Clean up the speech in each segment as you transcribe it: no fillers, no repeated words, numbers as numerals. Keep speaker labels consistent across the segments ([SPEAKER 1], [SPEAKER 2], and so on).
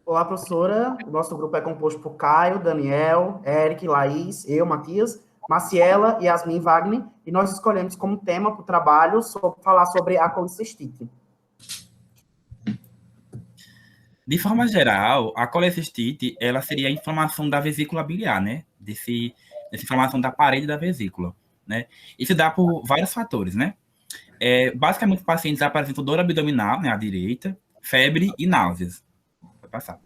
[SPEAKER 1] Olá, professora. O nosso grupo é composto por Caio, Daniel, Eric, Laís, eu, Matias, Maciela, Yasmin, Wagner, e nós escolhemos como tema para o trabalho falar sobre a colicistite.
[SPEAKER 2] De forma geral, a colecistite, ela seria a inflamação da vesícula biliar, né? Dessa inflamação da parede da vesícula, né? Isso dá por vários fatores, né? Basicamente, os pacientes apresentam dor abdominal, né, à direita, febre e náuseas. Vai passar.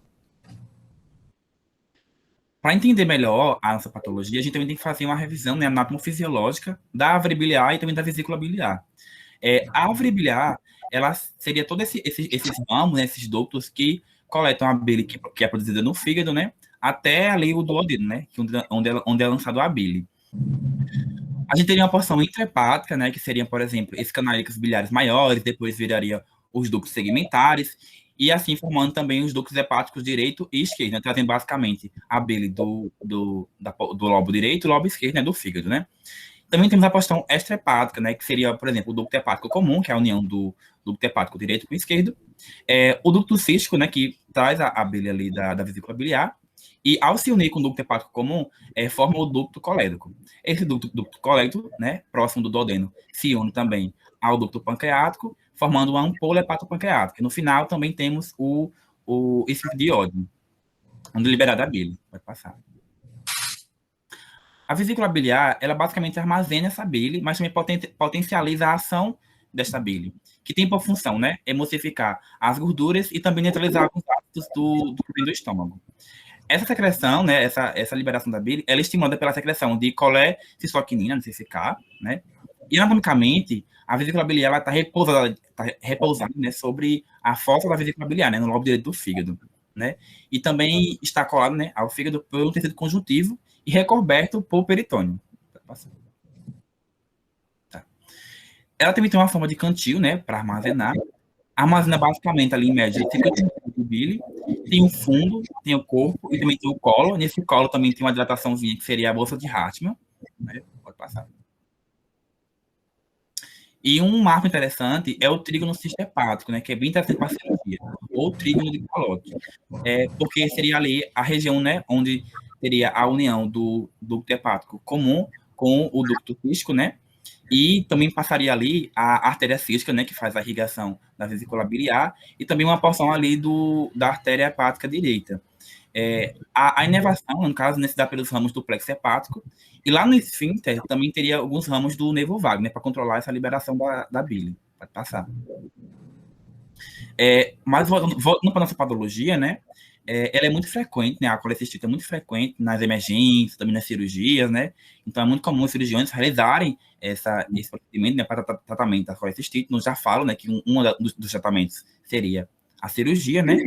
[SPEAKER 2] Para entender melhor a nossa patologia, a gente também tem que fazer uma revisão, né, anatomofisiológica da árvore biliar e também da vesícula biliar. A árvore biliar, ela seria todos esses ramos, né, esses ductos que coletam a bile que é produzida no fígado, né, até ali o duodeno, né, onde é lançado a bile. A gente teria uma porção intrahepática, né, que seriam, por exemplo, esses canalículos biliares maiores, depois viraria os ductos segmentares, e assim formando também os ductos hepáticos direito e esquerdo, né, trazendo basicamente a bile do lobo direito e lobo esquerdo, né, do fígado, né. Também temos a porção extrahepática, né, que seria, por exemplo, o ducto hepático comum, que é a união do ducto hepático direito com o esquerdo, o ducto cístico, né, que traz a bile ali da vesícula biliar, e ao se unir com o ducto hepático comum, forma o ducto colédoco. Esse ducto colédoco, né, próximo do duodeno, se une também ao ducto pancreático, formando uma ampola hepatopancreática. E no final também temos o esfíncter de Ode, onde é liberada a bile. Vai passar. A vesícula biliar, ela basicamente armazena essa bile, mas também potencializa a ação desta bile, que tem por função, né, emulsificar as gorduras e também neutralizar os ácidos do estômago. Essa secreção, né, essa liberação da bile, ela é estimulada pela secreção de colecistoquinina, no CCK, né, e anatomicamente, a vesícula biliar está repousada, né, sobre a fossa da vesícula biliar, né, no lobo direito do fígado, né, e também está colado, né, ao fígado por um tecido conjuntivo e recoberto por peritônio. Tá. Ela também tem uma forma de cantil, né, para armazenar. Armazena basicamente ali em média 50% de bile. Tem o fundo, tem o corpo e também tem o colo. Nesse colo também tem uma dilataçãozinha que seria a bolsa de Hartmann. Né? Pode passar. E um marco interessante é o trígono cisto-hepático, né, que é bem interessante para a cirurgia, ou trígono de Calote, porque seria ali a região, né, onde teria a união do ducto hepático comum com o ducto cístico, né, e também passaria ali a artéria cística, né, que faz a irrigação da vesícula biliar, e também uma porção ali da artéria hepática direita. A inervação, no caso, se dá pelos ramos do plexo hepático, e lá no esfíncter também teria alguns ramos do nervo vago, né, para controlar essa liberação da bile. Pode passar. Mas voltando para a nossa patologia, né, ela é muito frequente, né, a colecistite é muito frequente nas emergências, também nas cirurgias, né, então é muito comum os cirurgiões realizarem esse procedimento, né, para tratamento da colecistite. Nós já falo, né, que dos tratamentos seria a cirurgia, né,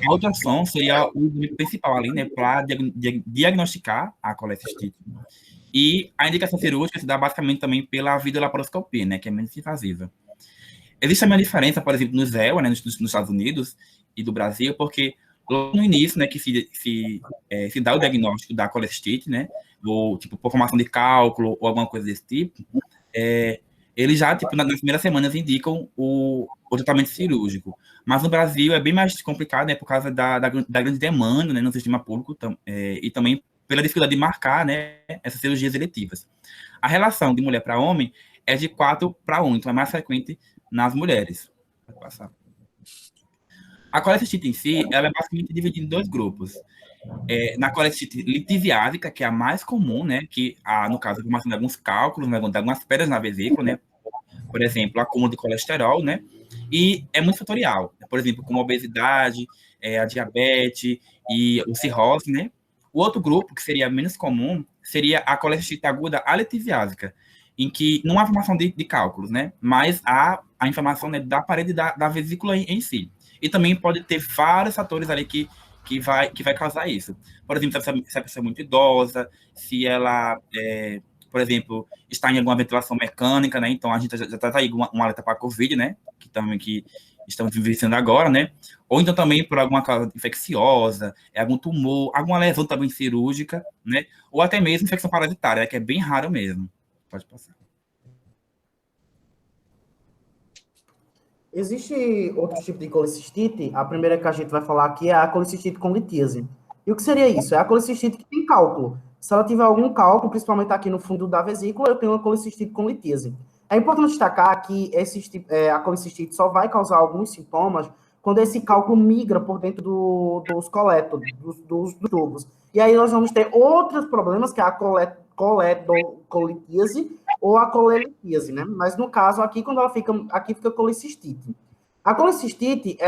[SPEAKER 2] a ultrassom seria o exame principal ali, né, para diagnosticar a colecistite. E a indicação cirúrgica se dá basicamente também pela videolaparoscopia, né, que é menos invasiva. Existe também a diferença, por exemplo, no ZEL, né, nos Estados Unidos e do Brasil, porque logo no início, né, que se dá o diagnóstico da colecistite, né, ou tipo por formação de cálculo ou alguma coisa desse tipo, eles já, tipo, nas primeiras semanas indicam o tratamento cirúrgico. Mas no Brasil é bem mais complicado, né, por causa da grande demanda, né, no sistema público e também pela dificuldade de marcar, né, essas cirurgias eletivas. A relação de mulher para homem é de 4 para 1, então é mais frequente nas mulheres. Pode passar. A colecistite em si, ela é basicamente dividida em dois grupos. Na colecistite litiviásica, que é a mais comum, né, que, no caso, a formação de alguns cálculos, né, de algumas pedras na vesícula, né, por exemplo, acúmulo de colesterol, né, e é muito fatorial, por exemplo, como a obesidade, a diabetes e o cirrose, né. O outro grupo, que seria menos comum, seria a colecistite aguda alitiviásica, em que não há formação de cálculos, né, mas há a inflamação, né, da parede da vesícula em si. E também pode ter vários fatores ali que vai causar isso. Por exemplo, se a pessoa é muito idosa, se ela, por exemplo, está em alguma ventilação mecânica, né? Então a gente já está aí um alerta para a Covid, né? Que estamos vivenciando agora, né? Ou então também por alguma causa infecciosa, algum tumor, alguma lesão também cirúrgica, né? Ou até mesmo infecção parasitária, que é bem raro mesmo. Pode passar.
[SPEAKER 1] Existe outro tipo de colicistite. A primeira que a gente vai falar aqui é a colicistite com litíase. E o que seria isso? É a colicistite que tem cálculo. Se ela tiver algum cálculo, principalmente aqui no fundo da vesícula, eu tenho uma colicistite com litíase. É importante destacar que a colicistite só vai causar alguns sintomas quando esse cálculo migra por dentro dos coletos, dos tubos. E aí nós vamos ter outros problemas, que é a colelitíase ou a colelitíase, né? Mas no caso aqui, quando ela fica colicistite. A colicistite,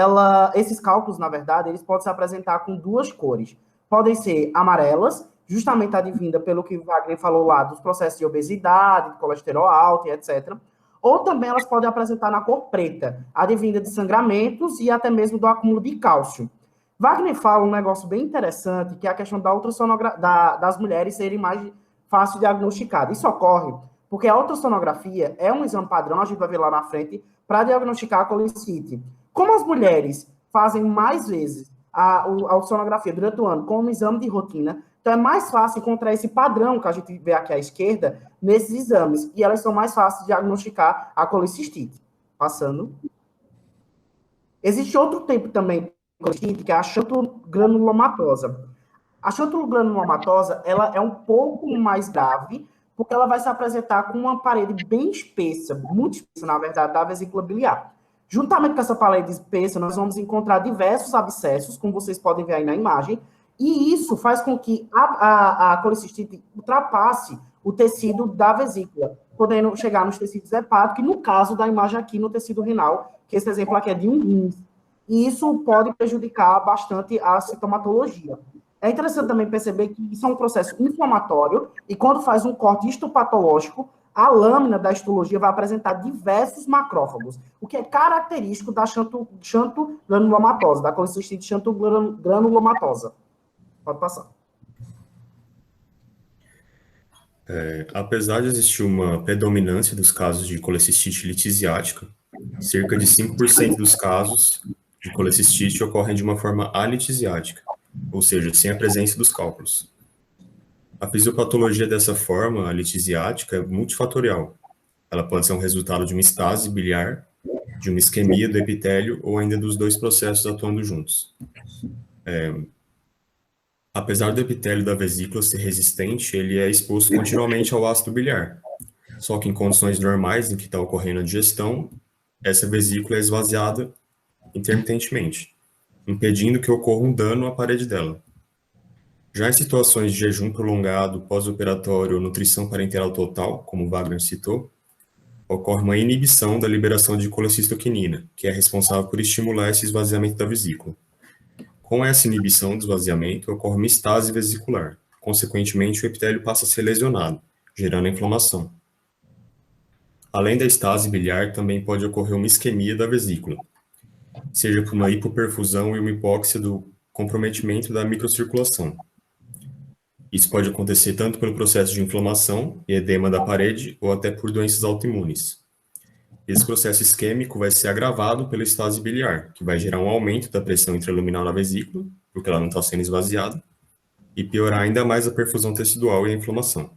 [SPEAKER 1] esses cálculos, na verdade, eles podem se apresentar com duas cores. Podem ser amarelas, justamente advinda pelo que o Wagner falou lá, dos processos de obesidade, de colesterol alto e etc. Ou também elas podem apresentar na cor preta, advinda de sangramentos e até mesmo do acúmulo de cálcio. Wagner fala um negócio bem interessante, que é a questão da ultrassonografia, das mulheres serem mais fácil diagnosticadas. Isso ocorre porque a ultrassonografia é um exame padrão, a gente vai ver lá na frente, para diagnosticar a colicite. Como as mulheres fazem mais vezes a ultrassonografia durante o ano como um exame de rotina, então é mais fácil encontrar esse padrão que a gente vê aqui à esquerda nesses exames, e elas são mais fáceis de diagnosticar a colicistite. Passando. Existe outro tipo também de colicistite, que é a xantogranulomatosa. A xantogranulomatosa, ela é um pouco mais grave, porque ela vai se apresentar com uma parede bem espessa, muito espessa, na verdade, da vesícula biliar. Juntamente com essa parede espessa, nós vamos encontrar diversos abscessos, como vocês podem ver aí na imagem, e isso faz com que a colicistite ultrapasse o tecido da vesícula, podendo chegar nos tecidos hepáticos, e no caso da imagem aqui, no tecido renal, que esse exemplo aqui é de um rins. E isso pode prejudicar bastante a sintomatologia. É interessante também perceber que isso é um processo inflamatório, e quando faz um corte histopatológico, a lâmina da histologia vai apresentar diversos macrófagos, o que é característico da xantogranulomatosa, da colicistite xantogranulomatosa. Pode passar.
[SPEAKER 3] Apesar de existir uma predominância dos casos de colecistite litisiática, cerca de 5% dos casos de colecistite ocorrem de uma forma alitisiática, ou seja, sem a presença dos cálculos. A fisiopatologia dessa forma, a litisiática, é multifatorial. Ela pode ser um resultado de uma estase biliar, de uma isquemia do epitélio ou ainda dos dois processos atuando juntos. Apesar do epitélio da vesícula ser resistente, ele é exposto continuamente ao ácido biliar. Só que em condições normais, em que está ocorrendo a digestão, essa vesícula é esvaziada intermitentemente, impedindo que ocorra um dano à parede dela. Já em situações de jejum prolongado, pós-operatório ou nutrição parenteral total, como o Wagner citou, ocorre uma inibição da liberação de colecistoquinina, que é responsável por estimular esse esvaziamento da vesícula. Com essa inibição do esvaziamento, ocorre uma estase vesicular. Consequentemente, o epitélio passa a ser lesionado, gerando inflamação. Além da estase biliar, também pode ocorrer uma isquemia da vesícula, seja por uma hipoperfusão e uma hipóxia do comprometimento da microcirculação. Isso pode acontecer tanto pelo processo de inflamação e edema da parede, ou até por doenças autoimunes. Esse processo isquêmico vai ser agravado pela estase biliar, que vai gerar um aumento da pressão intraluminal na vesícula, porque ela não está sendo esvaziada, e piorar ainda mais a perfusão tecidual e a inflamação.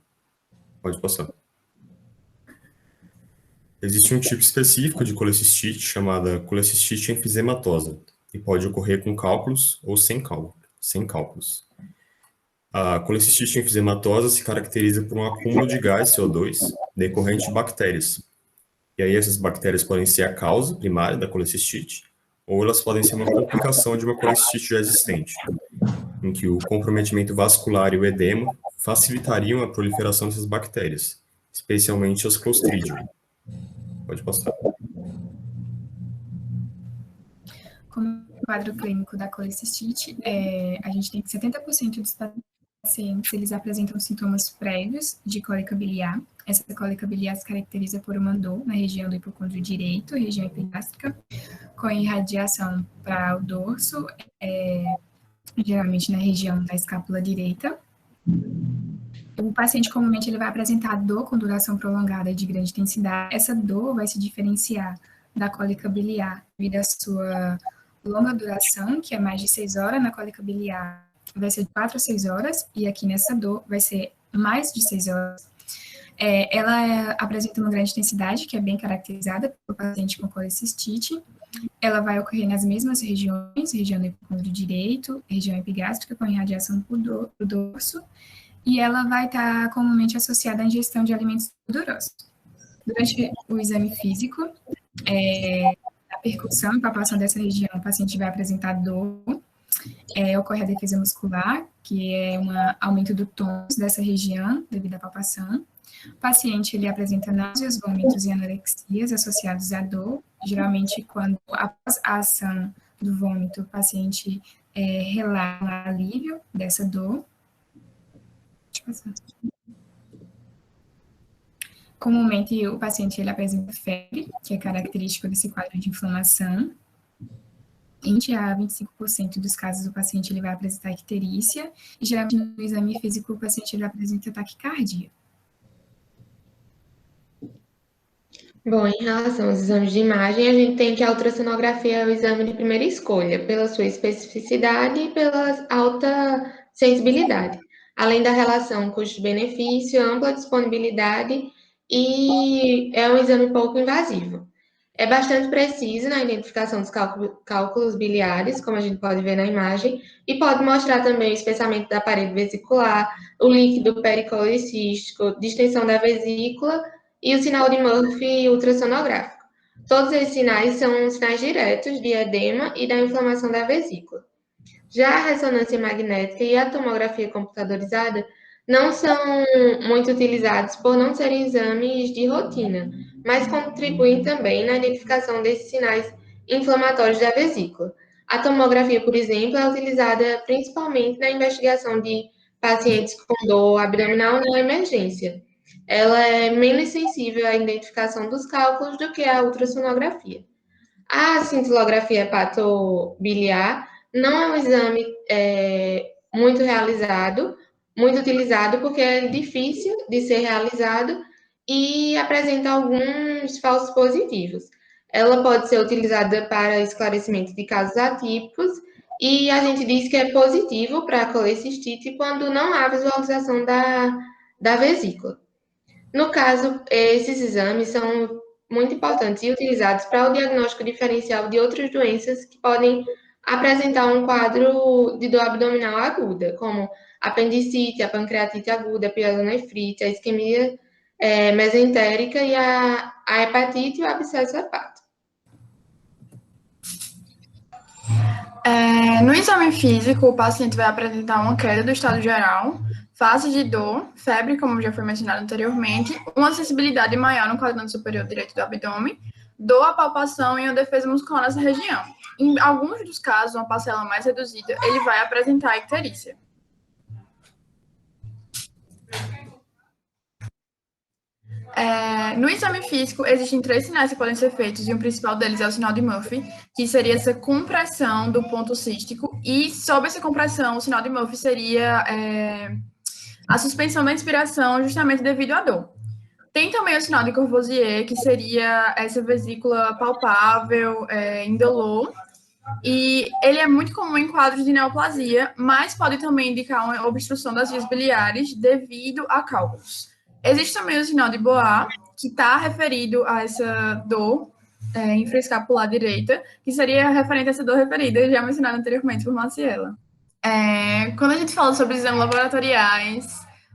[SPEAKER 3] Pode passar. Existe um tipo específico de colecistite, chamada colecistite enfisematosa, e pode ocorrer com cálculos ou sem cálculos. A colecistite enfisematosa se caracteriza por um acúmulo de gás CO2 decorrente de bactérias. E aí essas bactérias podem ser a causa primária da colecistite, ou elas podem ser uma complicação de uma colecistite já existente, em que o comprometimento vascular e o edema facilitariam a proliferação dessas bactérias, especialmente as Clostridium. Pode passar.
[SPEAKER 4] Como quadro clínico da colecistite, a gente tem que 70% dos pacientes, eles apresentam sintomas prévios de cólica biliar. Essa cólica biliar se caracteriza por uma dor na região do hipocôndrio direito, região epigástrica, com irradiação para o dorso, geralmente na região da escápula direita. O paciente, comumente, ele vai apresentar dor com duração prolongada e de grande intensidade. Essa dor vai se diferenciar da cólica biliar devido à sua longa duração, que é mais de 6 horas. Na cólica biliar vai ser de 4 a 6 horas, e aqui nessa dor vai ser mais de 6 horas. Ela apresenta uma grande intensidade, que é bem caracterizada pelo paciente com colecistite. Ela vai ocorrer nas mesmas regiões, região do epicôndrio direito, região epigástrica, com irradiação para o dorso, e ela vai estar comumente associada à ingestão de alimentos gordurosos. Durante o exame físico, a percussão e palpação dessa região, o paciente vai apresentar dor, ocorre a defesa muscular, que é um aumento do tônus dessa região devido à palpação. O paciente ele apresenta náuseas, vômitos e anorexias associados à dor. Geralmente, quando após a ação do vômito, o paciente relata um alívio dessa dor. Deixa eu passar. Comumente, o paciente ele apresenta febre, que é característico desse quadro de inflamação. 20 a 25% dos casos, o paciente ele vai apresentar icterícia, e geralmente no exame físico, o paciente ele apresenta taquicardia.
[SPEAKER 5] Bom, em relação aos exames de imagem, a gente tem que a ultrassonografia é o exame de primeira escolha, pela sua especificidade e pela alta sensibilidade, além da relação custo-benefício, ampla disponibilidade e é um exame pouco invasivo. É bastante preciso na identificação dos cálculos biliares, como a gente pode ver na imagem, e pode mostrar também o espessamento da parede vesicular, o líquido pericolecístico, distensão da vesícula e o sinal de Murphy ultrassonográfico. Todos esses sinais são sinais diretos de edema e da inflamação da vesícula. Já a ressonância magnética e a tomografia computadorizada não são muito utilizados por não serem exames de rotina, mas contribuem também na identificação desses sinais inflamatórios da vesícula. A tomografia, por exemplo, é utilizada principalmente na investigação de pacientes com dor abdominal na emergência. Ela é menos sensível à identificação dos cálculos do que a ultrassonografia. A cintilografia hepatobiliar não é um exame muito utilizado, porque é difícil de ser realizado e apresenta alguns falsos positivos. Ela pode ser utilizada para esclarecimento de casos atípicos e a gente diz que é positivo para a colecistite quando não há visualização da vesícula. No caso, esses exames são muito importantes e utilizados para o diagnóstico diferencial de outras doenças que podem apresentar um quadro de dor abdominal aguda, como apendicite, a pancreatite aguda, a pielonefrite, a isquemia mesentérica e a hepatite e o abscesso hepático.
[SPEAKER 6] No exame físico, o paciente vai apresentar uma queda do estado geral, fase de dor, febre, como já foi mencionado anteriormente, uma sensibilidade maior no quadrante superior direito do abdômen, dor à palpação e uma defesa muscular nessa região. Em alguns dos casos, uma parcela mais reduzida, ele vai apresentar icterícia. No exame físico, existem 3 sinais que podem ser feitos, e o principal deles é o sinal de Murphy, que seria essa compressão do ponto cístico, e sob essa compressão, o sinal de Murphy seria a suspensão da inspiração justamente devido à dor. Tem também o sinal de Courvoisier, que seria essa vesícula palpável, indolor, e ele é muito comum em quadros de neoplasia, mas pode também indicar uma obstrução das vias biliares devido a cálculos. Existe também o sinal de Boas, que está referido a essa dor infraescapular direita, que seria referente a essa dor referida, já mencionada anteriormente por Maciela. Quando a gente fala sobre exames laboratoriais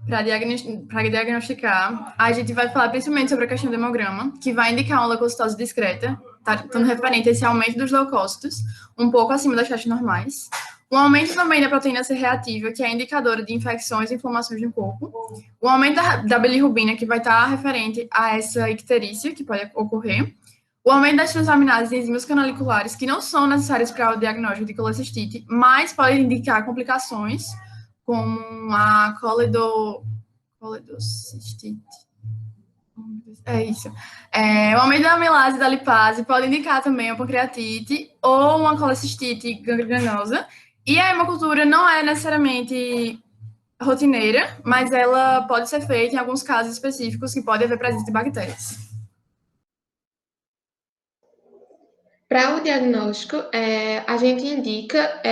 [SPEAKER 6] para diagnosticar, a gente vai falar principalmente sobre a questão do hemograma, que vai indicar uma leucocitose discreta, estando referente a esse aumento dos leucócitos, um pouco acima das taxas normais. O aumento também da proteína C reativa, que é indicadora de infecções e inflamações no corpo. O aumento da bilirrubina, que vai estar referente a essa icterícia, que pode ocorrer. O aumento das transaminases e enzimas canaliculares, que não são necessárias para o diagnóstico de colecistite, mas podem indicar complicações, como a coledocistite. O aumento da amilase e da lipase pode indicar também a pancreatite ou uma colecistite gangrenosa. E a hemocultura não é necessariamente rotineira, mas ela pode ser feita em alguns casos específicos que pode haver presença de bactérias. Para
[SPEAKER 5] o diagnóstico, a gente indica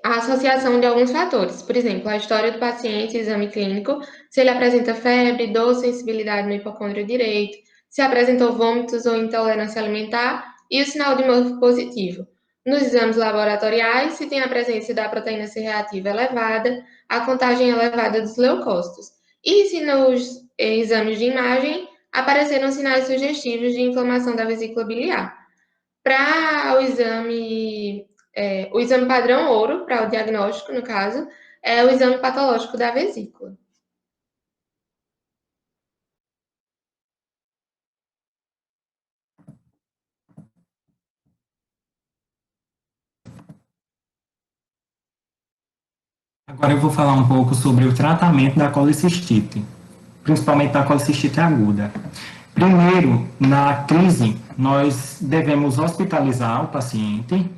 [SPEAKER 5] a associação de alguns fatores. Por exemplo, a história do paciente, exame clínico, se ele apresenta febre, dor, sensibilidade no hipocôndrio direito, se apresentou vômitos ou intolerância alimentar e o sinal de Murphy positivo. Nos exames laboratoriais, se tem a presença da proteína C reativa elevada, a contagem elevada dos leucócitos. E se nos exames de imagem apareceram sinais sugestivos de inflamação da vesícula biliar. Para o exame padrão ouro, para o diagnóstico, no caso, é o exame patológico da vesícula.
[SPEAKER 7] Agora eu vou falar um pouco sobre o tratamento da colicistite, principalmente da colicistite aguda. Primeiro, na crise, nós devemos hospitalizar o paciente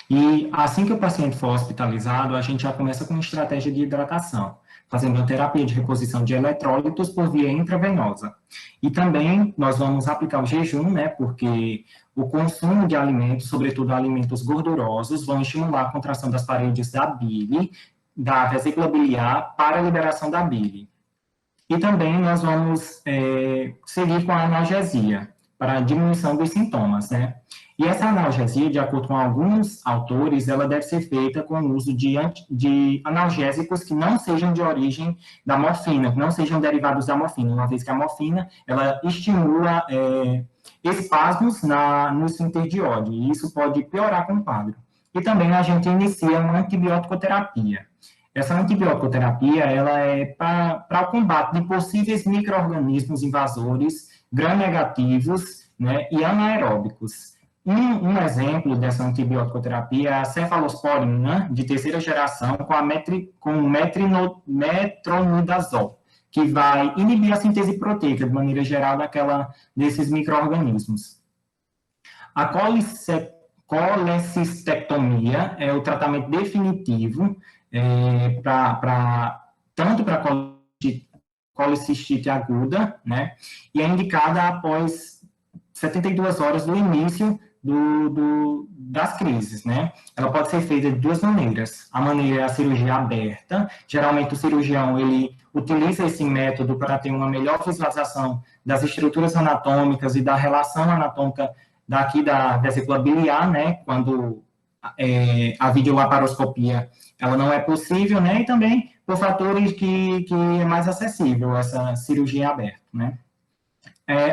[SPEAKER 7] e assim que o paciente for hospitalizado, a gente já começa com uma estratégia de hidratação, fazendo uma terapia de reposição de eletrólitos por via intravenosa. E também nós vamos aplicar o jejum, né, porque o consumo de alimentos, sobretudo alimentos gordurosos, vão estimular a contração das paredes da bile, da vesícula biliar para a liberação da bile. E também nós vamos seguir com a analgesia, para a diminuição dos sintomas, né? E essa analgesia, de acordo com alguns autores, ela deve ser feita com o uso de analgésicos que não sejam de origem da morfina, que não sejam derivados da morfina, uma vez que a morfina, ela estimula espasmos no esfíncter de Oddi, e isso pode piorar com o quadro. E também a gente inicia uma antibioticoterapia. Essa antibioticoterapia, ela é para o combate de possíveis micro-organismos invasores, gram-negativos, né, e anaeróbicos. Um exemplo dessa antibioticoterapia é a cefalosporina, de terceira geração, com metronidazol, que vai inibir a síntese proteica, de maneira geral, desses micro-organismos. A colecistectomia é o tratamento definitivo tanto para colicistite aguda, né, e é indicada após 72 horas do início das crises, né. Ela pode ser feita de duas maneiras. A maneira é a cirurgia aberta. Geralmente o cirurgião, ele utiliza esse método para ter uma melhor visualização das estruturas anatômicas e da relação anatômica daqui da vesícula biliar, né, quando a videolaparoscopia ela não é possível, né, e também por fatores que é mais acessível essa cirurgia aberta, né.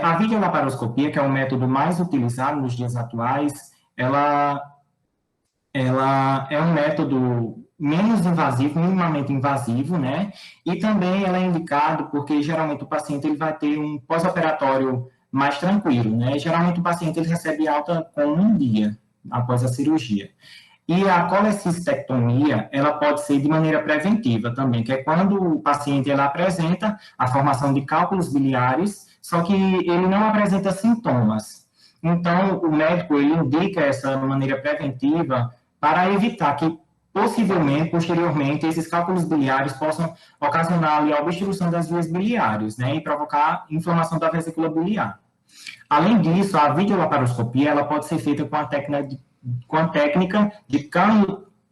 [SPEAKER 7] A videolaparoscopia, que é o método mais utilizado nos dias atuais, ela é um método menos invasivo, minimamente invasivo, né, e também ela é indicado porque geralmente o paciente ele vai ter um pós-operatório mais tranquilo, né, geralmente o paciente ele recebe alta com um dia após a cirurgia. E a colecistectomia, ela pode ser de maneira preventiva também, que é quando o paciente ele apresenta a formação de cálculos biliares, só que ele não apresenta sintomas. Então, o médico ele indica essa maneira preventiva para evitar que, possivelmente, posteriormente, esses cálculos biliares possam ocasionar ali a obstrução das vias biliares, né, e provocar inflamação da vesícula biliar. Além disso, a videolaparoscopia ela pode ser feita com a técnica de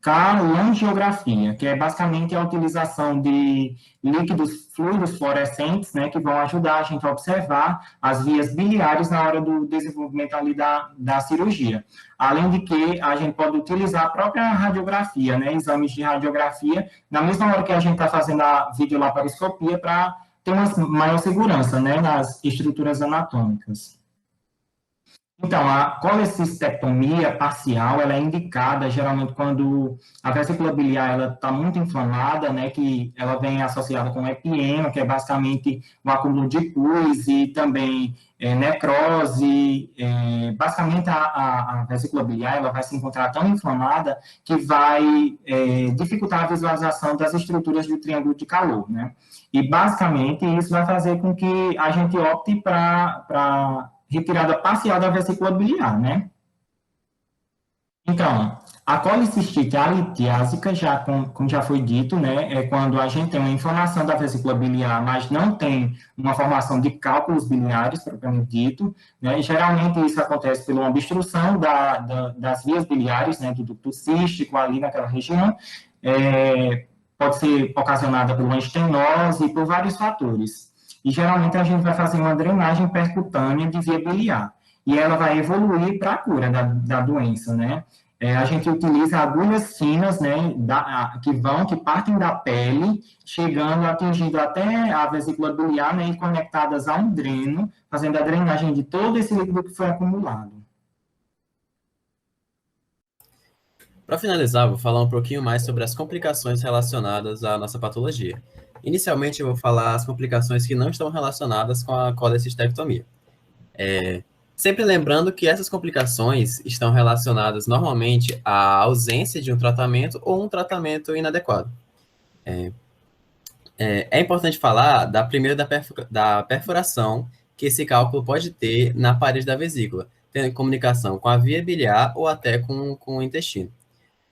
[SPEAKER 7] calangiografia, que é basicamente a utilização de líquidos fluidos fluorescentes, né, que vão ajudar a gente a observar as vias biliares na hora do desenvolvimento ali da cirurgia. Além de que a gente pode utilizar a própria radiografia, né, exames de radiografia, na mesma hora que a gente está fazendo a videolaparoscopia para ter uma maior segurança, né, nas estruturas anatômicas. Então, a colecistectomia parcial, ela é indicada geralmente quando a vesícula biliar está muito inflamada, né, que ela vem associada com epiema, que é basicamente um acúmulo de pus e também necrose. Basicamente, a vesícula biliar ela vai se encontrar tão inflamada que vai dificultar a visualização das estruturas do triângulo de calor, né? E, basicamente, isso vai fazer com que a gente opte para retirada parcial da vesícula biliar, né? Então, A colicistite alitiásica, como já foi dito, né, é quando a gente tem uma inflamação da vesícula biliar, mas não tem uma formação de cálculos biliares, propriamente dito, né, e geralmente isso acontece por uma obstrução das vias biliares, né, do ducto cístico ali naquela região, pode ser ocasionada por uma estenose e por vários fatores. E geralmente a gente vai fazer uma drenagem percutânea de via biliar, e ela vai evoluir para a cura da doença, né. A gente utiliza agulhas finas, né, que partem da pele, chegando, atingindo até a vesícula biliar, né, e conectadas a um dreno, fazendo a drenagem de todo esse líquido que foi acumulado.
[SPEAKER 8] Para finalizar, vou falar um pouquinho mais sobre as complicações relacionadas à nossa patologia. Inicialmente, eu vou falar as complicações que não estão relacionadas com a colecistectomia. Sempre lembrando que essas complicações estão relacionadas normalmente à ausência de um tratamento ou um tratamento inadequado. É importante falar da perfuração que esse cálculo pode ter na parede da vesícula, tendo comunicação com a via biliar ou até com o intestino.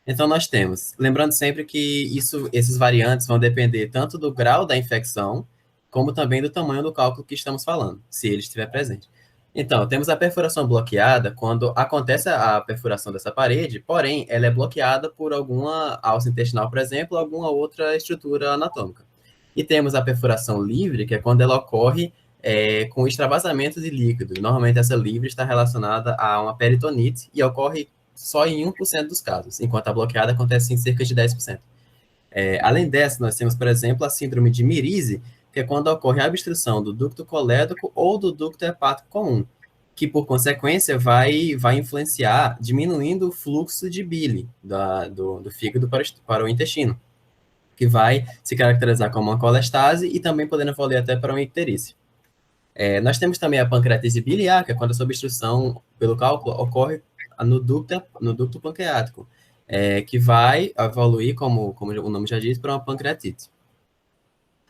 [SPEAKER 8] Então, nós temos, lembrando sempre que esses variantes vão depender tanto do grau da infecção, como também do tamanho do cálculo que estamos falando, se ele estiver presente. Então, temos a perfuração bloqueada quando acontece a perfuração dessa parede, porém, ela é bloqueada por alguma alça intestinal, por exemplo, ou alguma outra estrutura anatômica. E temos a perfuração livre, que é quando ela ocorre com extravasamento de líquido. Normalmente, essa livre está relacionada a uma peritonite e ocorre só em 1% dos casos, enquanto a bloqueada acontece em cerca de 10%. Além dessa, nós temos, por exemplo, a síndrome de Mirise, que é quando ocorre a obstrução do ducto colédoco ou do ducto hepático comum, que, por consequência, vai influenciar, diminuindo o fluxo de bile do fígado para o intestino, que vai se caracterizar como uma colestase e também podendo evoluir até para uma icterícia. Nós temos também a pancreatite biliar, que é quando essa obstrução, pelo cálculo, ocorre no ducto pancreático, que vai evoluir, como o nome já diz, para uma pancreatite.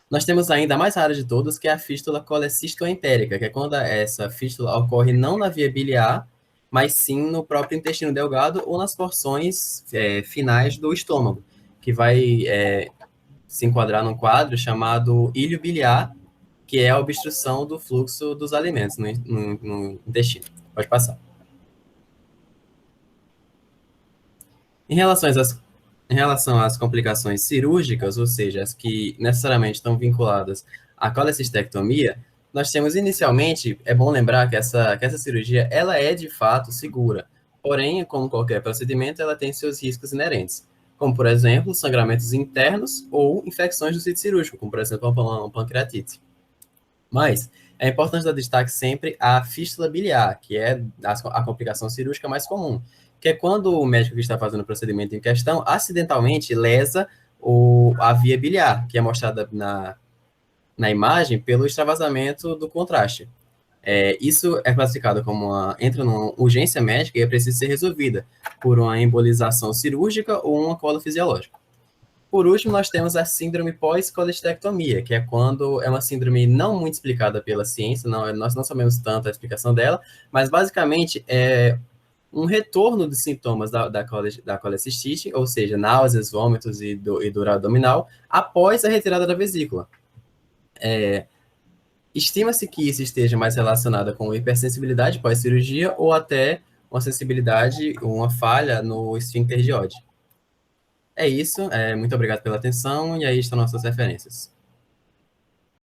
[SPEAKER 8] Nós temos ainda a mais rara de todas, que é a fístula colecistoentérica, que é quando essa fístula ocorre não na via biliar, mas sim no próprio intestino delgado ou nas porções finais do estômago, que vai se enquadrar num quadro chamado ilho biliar, que é a obstrução do fluxo dos alimentos no intestino. Pode passar. Em relação às complicações cirúrgicas, ou seja, as que necessariamente estão vinculadas à colecistectomia, nós temos inicialmente, é bom lembrar que essa cirurgia, ela é de fato segura, porém, como qualquer procedimento, ela tem seus riscos inerentes, como, por exemplo, sangramentos internos ou infecções do sítio cirúrgico, como, por exemplo, uma pancreatite. Mas é importante dar destaque sempre à fístula biliar, que é a complicação cirúrgica mais comum, que é quando o médico que está fazendo o procedimento em questão acidentalmente lesa a via biliar, que é mostrada na imagem pelo extravasamento do contraste. Isso é classificado como entra numa urgência médica e é preciso ser resolvida por uma embolização cirúrgica ou uma cola fisiológica. Por último, nós temos a síndrome pós-colecistectomia, que é quando é uma síndrome não muito explicada pela ciência, nós não sabemos tanto a explicação dela, mas basicamente é um retorno dos sintomas da colecistite, ou seja, náuseas, vômitos e dor abdominal, após a retirada da vesícula. Estima-se que isso esteja mais relacionado com hipersensibilidade pós-cirurgia ou até uma sensibilidade, uma falha no esfíncter de Oddi. É isso, muito obrigado pela atenção, e aí estão nossas referências.